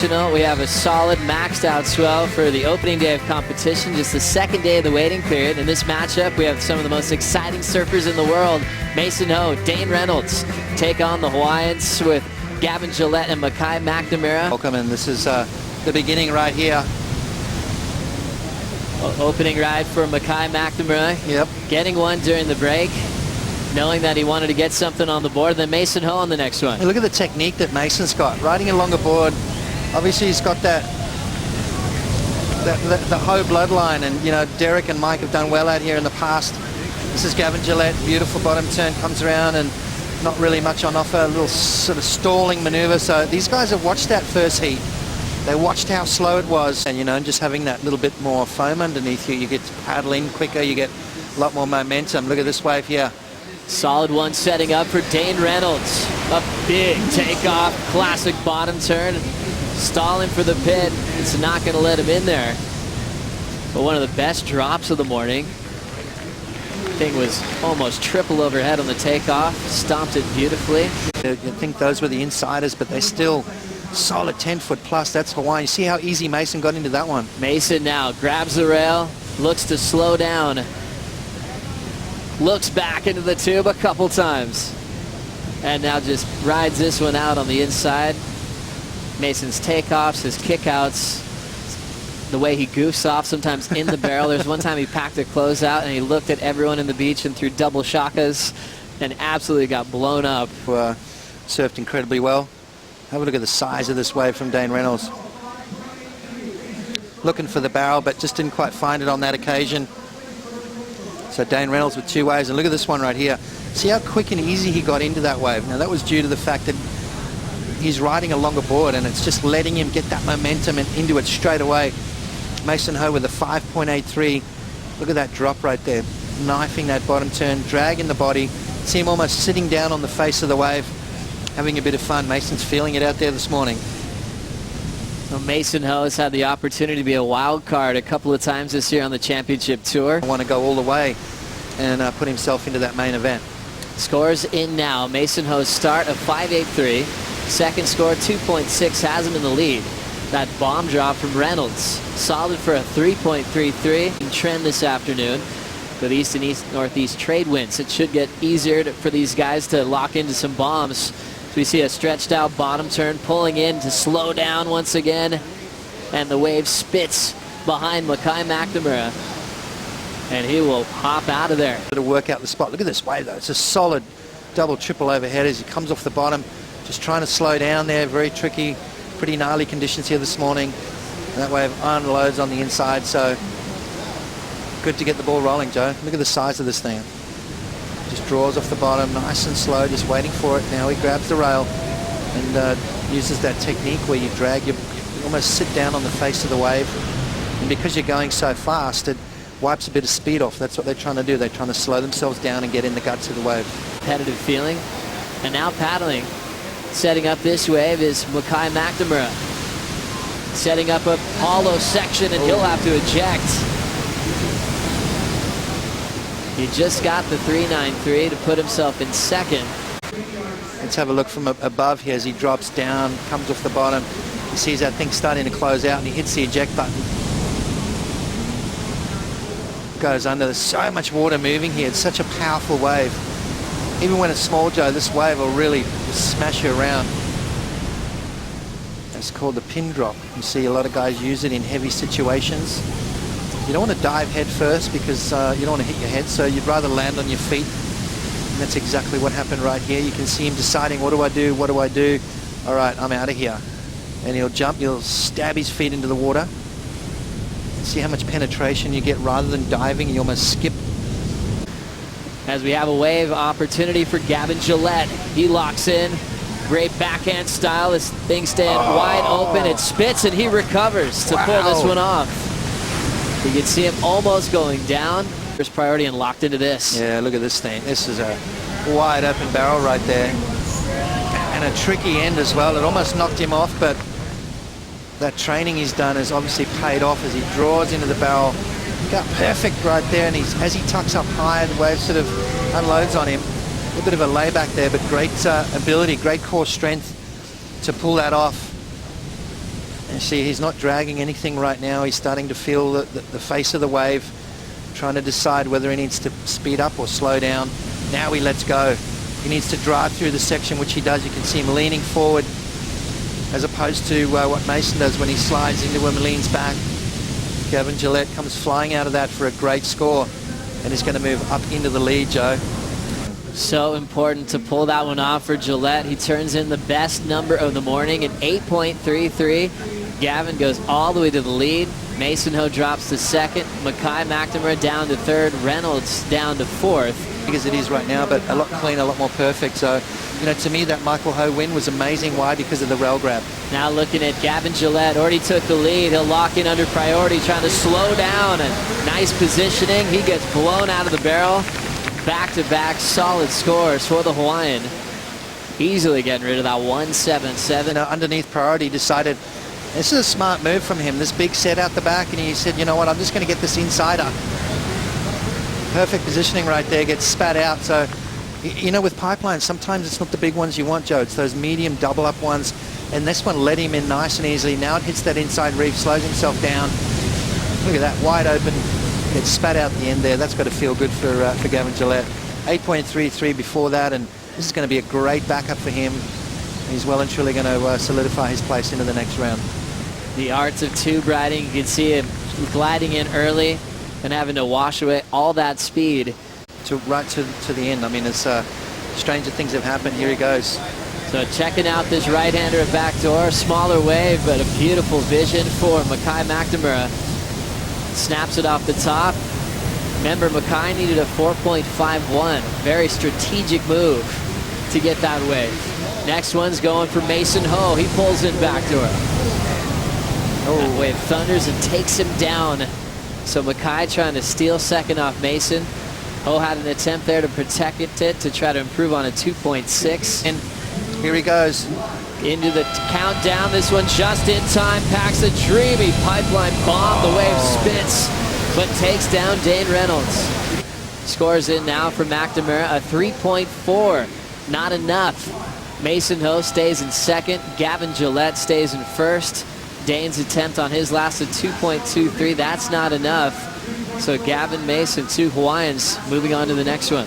We have a solid maxed out swell for the opening day of competition, just the second day of the waiting period. In this matchup, we have some of the most exciting surfers in the world. Mason Ho, Dane Reynolds take on the Hawaiians with Gavin Gillette and Mackay McNamara. Welcome, and this is the beginning right here. Opening ride for Mackay McNamara. Yep. Getting one during the break, knowing that he wanted to get something on the board. Then Mason Ho on the next one. Hey, look at the technique that Mason's got. Riding a longer board. Obviously, he's got the Ho bloodline, and you know Derek and Mike have done well out here in the past. This is Gavin Gillette, beautiful bottom turn, comes around and not really much on offer, a little sort of stalling maneuver. So these guys have watched that first heat. They watched how slow it was, and you know, just having that little bit more foam underneath you, you get to paddle in quicker, you get a lot more momentum. Look at this wave here. Solid one setting up for Dane Reynolds. A big takeoff, classic bottom turn. Stalling for the pit. It's not going to let him in there. But one of the best drops of the morning. Thing was almost triple overhead on the takeoff. Stomped it beautifully. I think those were the insiders, but they're still solid 10-foot plus. That's Hawaii. You see how easy Mason got into that one. Mason now grabs the rail, looks to slow down. Looks back into the tube a couple times. And now just rides this one out on the inside. Mason's takeoffs, his kickouts, the way he goofs off sometimes in the barrel. There's one time he packed a closeout and he looked at everyone in the beach and threw double shakas and absolutely got blown up. Surfed incredibly well. Have a look at the size of this wave from Dane Reynolds. Looking for the barrel, but just didn't quite find it on that occasion. So Dane Reynolds with two waves, and look at this one right here. See how quick and easy he got into that wave. Now that was due to the fact that he's riding a longer board, and it's just letting him get that momentum and into it straight away. Mason Ho with a 5.83. Look at that drop right there. Knifing that bottom turn, dragging the body. See him almost sitting down on the face of the wave, having a bit of fun. Mason's feeling it out there this morning. Well, Mason Ho has had the opportunity to be a wild card a couple of times this year on the championship tour. I want to go all the way and put himself into that main event. Scores in now. Mason Ho's start of 5.83. Second score 2.6 has him in the lead. That bomb drop from Reynolds, solid for a 3.33. Trend this afternoon with east and northeast trade winds. It should get easier for these guys to lock into some bombs. So we see a stretched out bottom turn pulling in to slow down once again, and the wave spits behind Mackay McNamara, and he will hop out of there. To work out the spot. Look at this wave though. It's a solid double triple overhead as he comes off the bottom. Just trying to slow down there. Very tricky, pretty gnarly conditions here this morning. And that wave unloads on the inside, so good to get the ball rolling, Joe. Look at the size of this thing. Just draws off the bottom, nice and slow, just waiting for it. Now he grabs the rail and uses that technique where you drag, you almost sit down on the face of the wave. And because you're going so fast, it wipes a bit of speed off. That's what they're trying to do. They're trying to slow themselves down and get in the guts of the wave. Competitive feeling. And now paddling. Setting up this wave is Mackay McNamara. Setting up a hollow section, and he'll have to eject. He just got the 3.93 to put himself in second. Let's have a look from above here as he drops down, comes off the bottom. He sees that thing starting to close out, and he hits the eject button. Goes under. There's so much water moving here. It's such a powerful wave. Even when it's small, Joe, this wave will really smash you around. It's called the pin drop. You see a lot of guys use it in heavy situations. You don't want to dive head first because you don't want to hit your head, so you'd rather land on your feet. And that's exactly what happened right here. You can see him deciding, what do I do? What do I do? All right, I'm out of here. And he'll jump, he'll stab his feet into the water. See how much penetration you get rather than diving. You almost skip. As we have a wave opportunity for Gavin Gillette. He locks in. Great backhand style. This thing staying wide open. It spits and he recovers to pull this one off. You can see him almost going down. First priority and locked into this. Yeah, look at this thing. This is a wide open barrel right there. And a tricky end as well. It almost knocked him off, but that training he's done has obviously paid off as he draws into the barrel. Got perfect right there, and as he tucks up high, the wave sort of unloads on him. A little bit of a layback there, but great ability, great core strength to pull that off. You see he's not dragging anything right now. He's starting to feel the face of the wave, trying to decide whether he needs to speed up or slow down. Now he lets go. He needs to drive through the section, which he does. You can see him leaning forward as opposed to what Mason does when he slides into him and leans back. Gavin Gillette comes flying out of that for a great score, and he's going to move up into the lead, Joe. So important to pull that one off for Gillette. He turns in the best number of the morning at 8.33. Gavin goes all the way to the lead. Mason Ho drops to second. Mackay McNamara down to third. Reynolds down to fourth. As it is right now, but a lot cleaner, a lot more perfect. So, you know, to me, that Michael Ho win was amazing. Why? Because of the rail grab. Now looking at Gavin Gillette, already took the lead. He'll lock in under priority, trying to slow down, and nice positioning. He gets blown out of the barrel. Back-to-back solid scores for the Hawaiian. Easily getting rid of that 177. Underneath priority, decided this is a smart move from him. This big set out the back, and he said, you know what, I'm just going to get this insider. Perfect positioning right there, gets spat out. So, you know, with pipelines, sometimes it's not the big ones you want, Joe. It's those medium double-up ones. And this one let him in nice and easily. Now it hits that inside reef, slows himself down. Look at that, wide open. Gets spat out the end there. That's got to feel good for Gavin Gillette. 8.33 before that, and this is going to be a great backup for him. He's well and truly going to solidify his place into the next round. The arts of tube riding. You can see him gliding in early and having to wash away all that speed. Right to the end. I mean, it's stranger things have happened. Here he goes. So checking out this right-hander at backdoor. Smaller wave, but a beautiful vision for Mackay McNamara. Snaps it off the top. Remember, Mackay needed a 4.51. Very strategic move to get that wave. Next one's going for Mason Ho. He pulls in backdoor. That wave thunders and takes him down. So Mackay trying to steal second off Mason. Ho had an attempt there to protect it to try to improve on a 2.6. And here he goes. Into the countdown. This one just in time. Packs a dreamy pipeline bomb. The wave spits, but takes down Dane Reynolds. Scores in now for McNamara, a 3.4. Not enough. Mason Ho stays in second. Gavin Gillette stays in first. Dane's attempt on his last, a 2.23. That's not enough. So Gavin, Mason, two Hawaiians moving on to the next one.